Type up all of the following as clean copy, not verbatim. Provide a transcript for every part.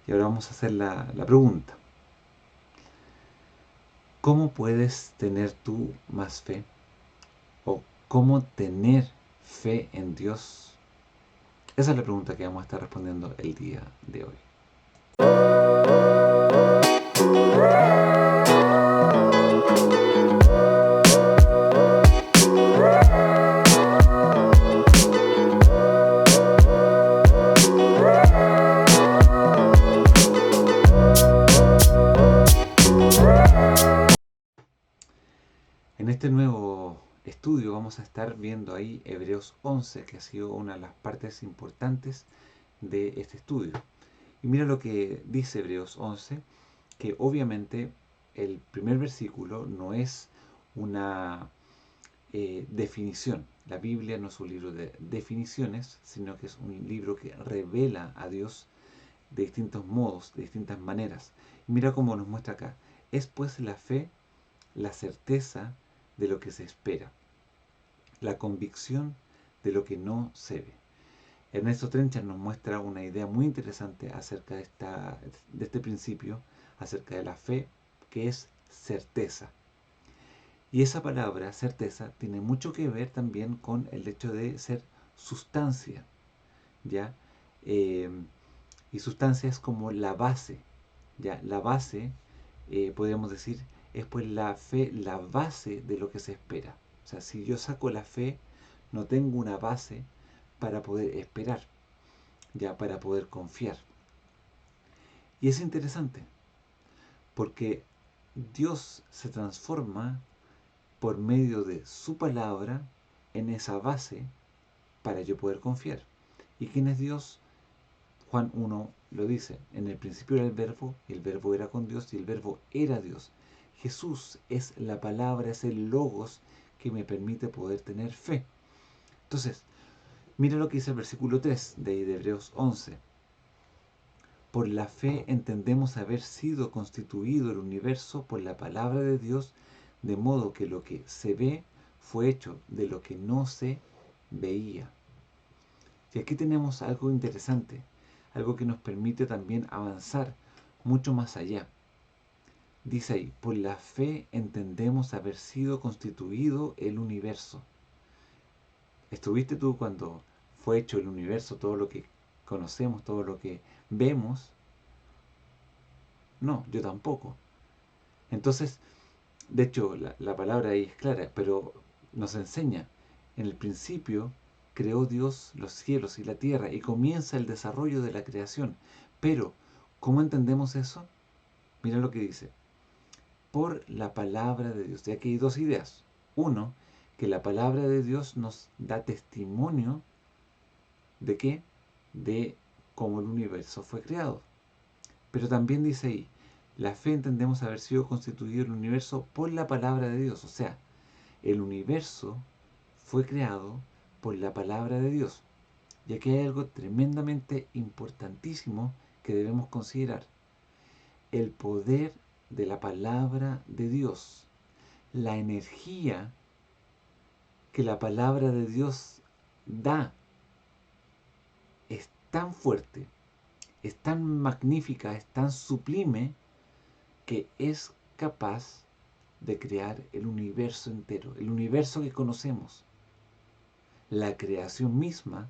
Y ahora vamos a hacer la pregunta. ¿Cómo puedes tener tú más fe? ¿O cómo tener fe en Dios? Esa es la pregunta que vamos a estar respondiendo el día de hoy. En este nuevo estudio vamos a estar viendo ahí Hebreos 11, que ha sido una de las partes importantes de este estudio. Y mira lo que dice Hebreos 11, que obviamente el primer versículo no es una definición. La Biblia no es un libro de definiciones, sino que es un libro que revela a Dios de distintos modos, de distintas maneras. Y mira cómo nos muestra acá. Es pues la fe, la certeza de lo que se espera, la convicción de lo que no se ve. Ernesto Trencher nos muestra una idea muy interesante acerca de este principio, acerca de la fe, que es certeza. Y esa palabra, certeza, tiene mucho que ver también con el hecho de ser sustancia, ¿ya? Eh, y sustancia es como la base, ¿ya? La base, podríamos decir, es pues la fe, la base de lo que se espera. O sea, si yo saco la fe, no tengo una base para poder esperar, ya para poder confiar. Y es interesante, porque Dios se transforma por medio de su palabra en esa base para yo poder confiar. ¿Y quién es Dios? Juan 1 lo dice, en el principio era el verbo, y el verbo era con Dios, y el verbo era Dios. Jesús es la palabra, es el logos que me permite poder tener fe. Entonces, mira lo que dice el versículo 3 de Hebreos 11. Por la fe entendemos haber sido constituido el universo por la palabra de Dios, de modo que lo que se ve fue hecho de lo que no se veía. Y aquí tenemos algo interesante, algo que nos permite también avanzar mucho más allá. Dice ahí, por la fe entendemos haber sido constituido el universo. ¿Estuviste tú cuando fue hecho el universo, todo lo que conocemos, todo lo que vemos? No, yo tampoco. Entonces, de hecho, la palabra ahí es clara, pero nos enseña, en el principio creó Dios los cielos y la tierra y comienza el desarrollo de la creación. Pero, ¿cómo entendemos eso? Mira lo que dice, por la palabra de Dios. Y aquí hay dos ideas. Uno, que la palabra de Dios nos da testimonio de qué? De cómo el universo fue creado. Pero también dice ahí, la fe entendemos haber sido constituido el universo por la palabra de Dios. O sea, el universo fue creado por la palabra de Dios. Y aquí hay algo tremendamente importantísimo que debemos considerar. El poder de la palabra de Dios. La energía que la palabra de Dios da es tan fuerte, es tan magnífica, es tan sublime, que es capaz de crear el universo entero, el universo que conocemos. La creación misma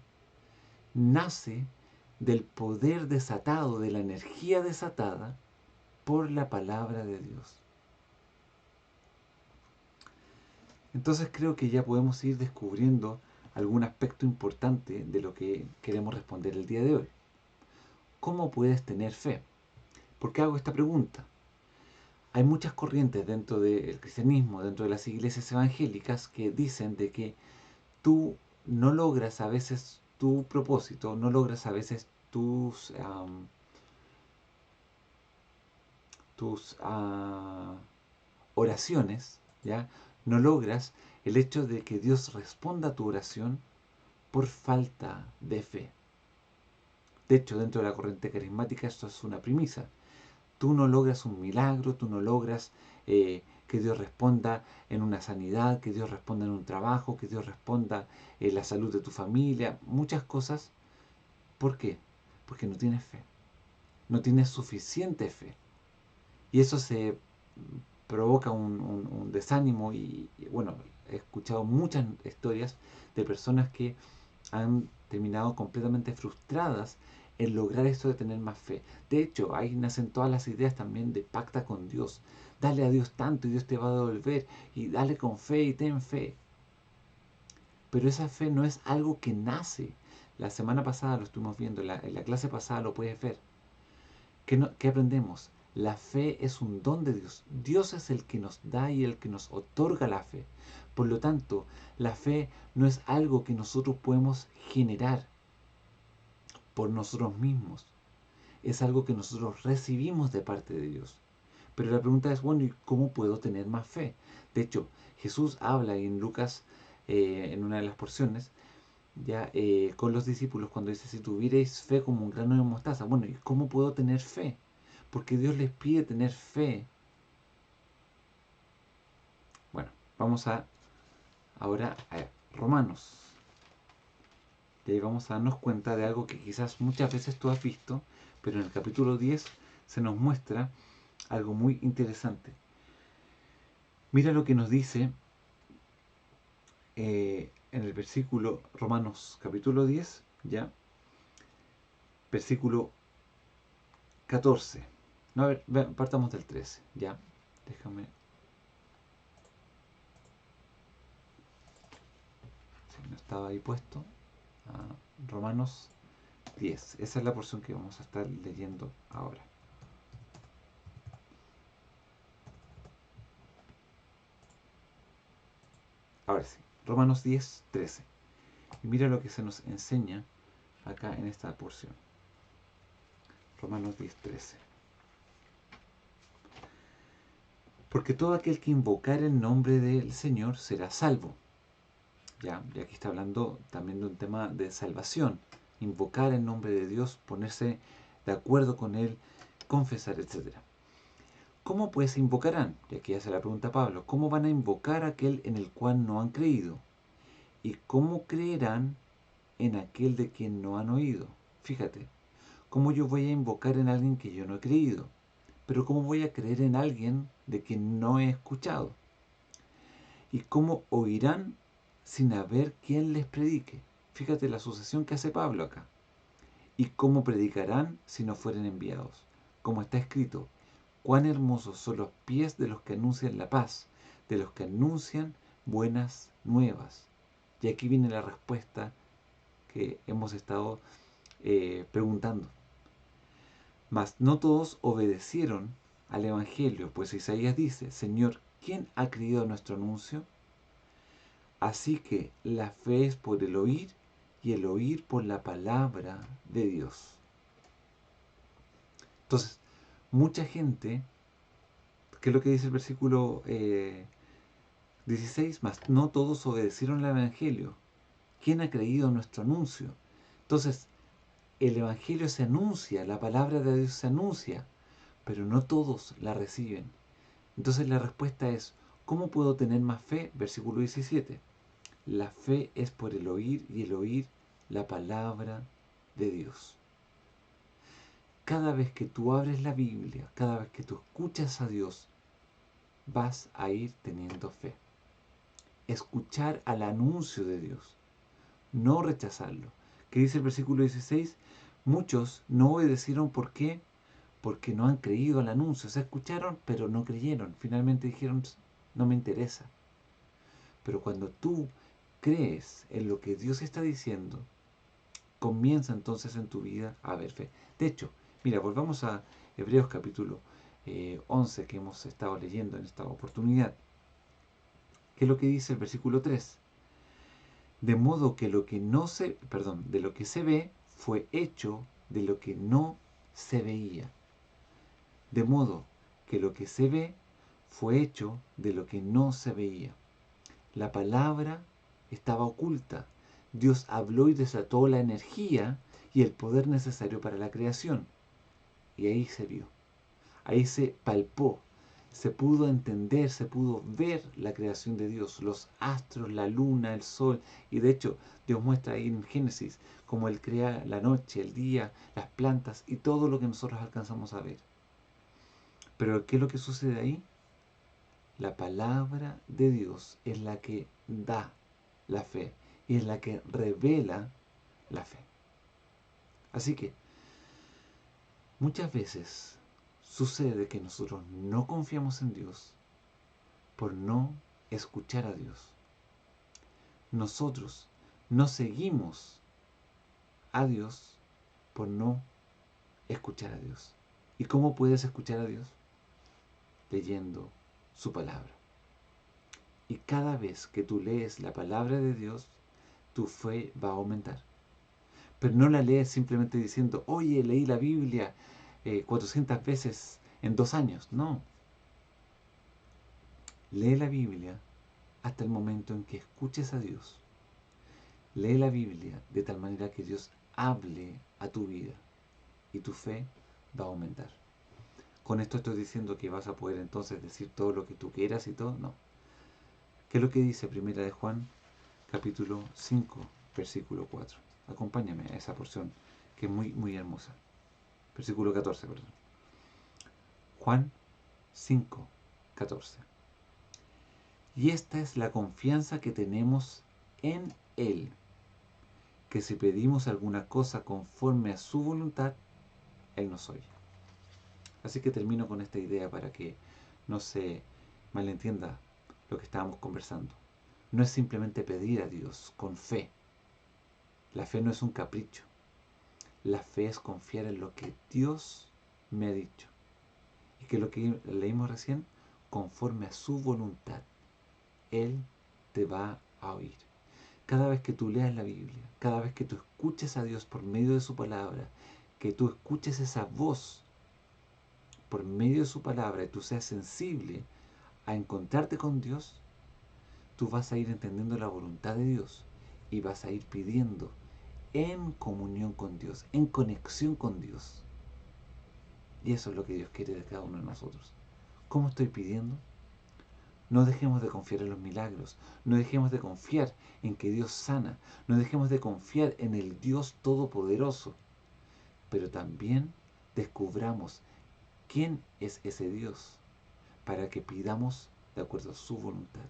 nace del poder desatado, de la energía desatada por la palabra de Dios. Entonces creo que ya podemos ir descubriendo algún aspecto importante de lo que queremos responder el día de hoy. ¿Cómo puedes tener fe? ¿Por qué hago esta pregunta? Hay muchas corrientes dentro del cristianismo, dentro de las iglesias evangélicas, que dicen de que tú no logras a veces tu propósito, no logras a veces tus oraciones, ¿ya? No logras el hecho de que Dios responda a tu oración por falta de fe. De hecho, dentro de la corriente carismática esto es una premisa. Tú no logras un milagro, tú no logras que Dios responda en una sanidad, que Dios responda en un trabajo, que Dios responda en la salud de tu familia, muchas cosas. ¿Por qué? Porque no tienes fe. no tienes suficiente fe. Y eso se provoca un desánimo bueno, he escuchado muchas historias de personas que han terminado completamente frustradas en lograr esto de tener más fe. De hecho, ahí nacen todas las ideas también de pacta con Dios. Dale a Dios tanto y Dios te va a devolver. Y dale con fe y ten fe. Pero esa fe no es algo que nace. La semana pasada lo estuvimos viendo, en la clase pasada lo puedes ver. ¿Qué aprendemos? La fe es un don de Dios. Dios es el que nos da y el que nos otorga la fe. Por lo tanto, la fe no es algo que nosotros podemos generar por nosotros mismos. Es algo que nosotros recibimos de parte de Dios. Pero la pregunta es, bueno, ¿y cómo puedo tener más fe? De hecho, Jesús habla en Lucas, en una de las porciones, ya con los discípulos, cuando dice, si tuvierais fe como un grano de mostaza. Bueno, ¿y cómo puedo tener fe? Porque Dios les pide tener fe. Bueno, vamos ahora a Romanos. Y ahí vamos a darnos cuenta de algo que quizás muchas veces tú has visto, pero en el capítulo 10 se nos muestra algo muy interesante. Mira lo que nos dice en el versículo Romanos capítulo 10, ya, versículo 14. No, a ver, partamos del 13, ya. Déjame. Si no estaba ahí puesto. Romanos 10. Esa es la porción que vamos a estar leyendo ahora. Ahora sí, Romanos 10, 13. Y mira lo que se nos enseña acá en esta porción. Romanos 10, 13. Porque todo aquel que invocar el nombre del Señor será salvo. Ya, y aquí está hablando también de un tema de salvación. Invocar el nombre de Dios, ponerse de acuerdo con Él, confesar, etc. ¿Cómo pues invocarán? Y aquí hace la pregunta Pablo. ¿Cómo van a invocar a aquel en el cual no han creído? ¿Y cómo creerán en aquel de quien no han oído? Fíjate, ¿cómo yo voy a invocar en alguien que yo no he creído? Pero ¿cómo voy a creer en alguien de quien no he escuchado? ¿Y cómo oirán sin haber quien les predique? Fíjate la sucesión que hace Pablo acá. ¿Y cómo predicarán si no fueren enviados? Como está escrito, cuán hermosos son los pies de los que anuncian la paz, de los que anuncian buenas nuevas. Y aquí viene la respuesta que hemos estado preguntando. Mas no todos obedecieron al Evangelio, pues Isaías dice, Señor, ¿quién ha creído nuestro anuncio? Así que la fe es por el oír y el oír por la palabra de Dios. Entonces, mucha gente, ¿qué es lo que dice el versículo 16? Mas no todos obedecieron al Evangelio. ¿Quién ha creído nuestro anuncio? Entonces, el Evangelio se anuncia, la palabra de Dios se anuncia, pero no todos la reciben. Entonces la respuesta es, ¿cómo puedo tener más fe? Versículo 17. La fe es por el oír y el oír la palabra de Dios. Cada vez que tú abres la Biblia, cada vez que tú escuchas a Dios, vas a ir teniendo fe. Escuchar al anuncio de Dios, no rechazarlo. ¿Qué dice el versículo 16? Muchos no obedecieron, ¿por qué? Porque no han creído al anuncio. Se escucharon, pero no creyeron. Finalmente dijeron, no me interesa. Pero cuando tú crees en lo que Dios está diciendo, comienza entonces en tu vida a haber fe. De hecho, mira, volvamos a Hebreos capítulo 11 que hemos estado leyendo en esta oportunidad. ¿Qué es lo que dice el versículo 3? De modo que de lo que se ve fue hecho de lo que no se veía. De modo que lo que se ve fue hecho de lo que no se veía. La palabra estaba oculta. Dios habló y desató la energía y el poder necesario para la creación. Y ahí se vio. Ahí se palpó. se pudo entender, se pudo ver la creación de Dios, los astros, la luna, el sol, y de hecho Dios muestra ahí en Génesis cómo Él crea la noche, el día, las plantas y todo lo que nosotros alcanzamos a ver. Pero ¿qué es lo que sucede ahí? La palabra de Dios es la que da la fe y es la que revela la fe. Así que muchas veces sucede que nosotros no confiamos en Dios por no escuchar a Dios. Nosotros no seguimos a Dios por no escuchar a Dios. ¿Y cómo puedes escuchar a Dios? Leyendo su palabra. Y cada vez que tú lees la palabra de Dios, tu fe va a aumentar. Pero no la lees simplemente diciendo, oye, leí la Biblia 400 veces en 2 años. No. Lee la Biblia hasta el momento en que escuches a Dios. Lee la Biblia de tal manera que Dios hable a tu vida y tu fe va a aumentar. Con esto estoy diciendo que vas a poder entonces decir todo lo que tú quieras y todo. No. ¿Qué es lo que dice Primera de Juan, capítulo 5, versículo 4? Acompáñame a esa porción que es muy, muy hermosa. Versículo 14, perdón. Juan 5, 14. Y esta es la confianza que tenemos en Él, que si pedimos alguna cosa conforme a su voluntad, Él nos oye. Así que termino con esta idea para que no se malentienda lo que estábamos conversando. No es simplemente pedir a Dios con fe. La fe no es un capricho. La fe es confiar en lo que Dios me ha dicho. Y que lo que leímos recién, conforme a su voluntad, Él te va a oír. Cada vez que tú leas la Biblia, cada vez que tú escuches a Dios por medio de su palabra, que tú escuches esa voz por medio de su palabra y tú seas sensible a encontrarte con Dios, tú vas a ir entendiendo la voluntad de Dios y vas a ir pidiendo en comunión con Dios, en conexión con Dios. Y eso es lo que Dios quiere de cada uno de nosotros. ¿Cómo estoy pidiendo? No dejemos de confiar en los milagros, no dejemos de confiar en que Dios sana, no dejemos de confiar en el Dios Todopoderoso, pero también descubramos quién es ese Dios para que pidamos de acuerdo a su voluntad.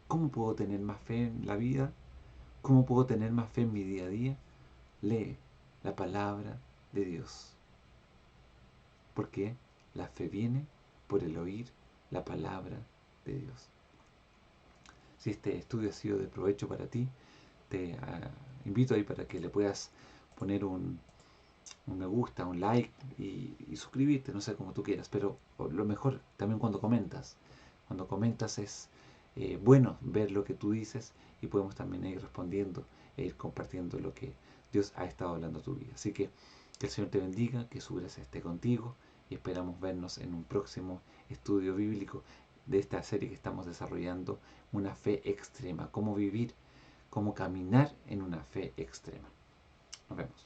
¿Cómo puedo tener más fe en la vida? ¿Cómo puedo tener más fe en mi día a día? Lee la palabra de Dios. Porque la fe viene por el oír la palabra de Dios. Si este estudio ha sido de provecho para ti, te invito ahí para que le puedas poner un me gusta, un like y suscribirte, no sé, como tú quieras, pero lo mejor también cuando comentas. Cuando comentas es bueno ver lo que tú dices y podemos también ir respondiendo e ir compartiendo lo que Dios ha estado hablando a tu vida. Así que el Señor te bendiga, que su gracia esté contigo y esperamos vernos en un próximo estudio bíblico de esta serie que estamos desarrollando, una fe extrema, cómo vivir, cómo caminar en una fe extrema. Nos vemos.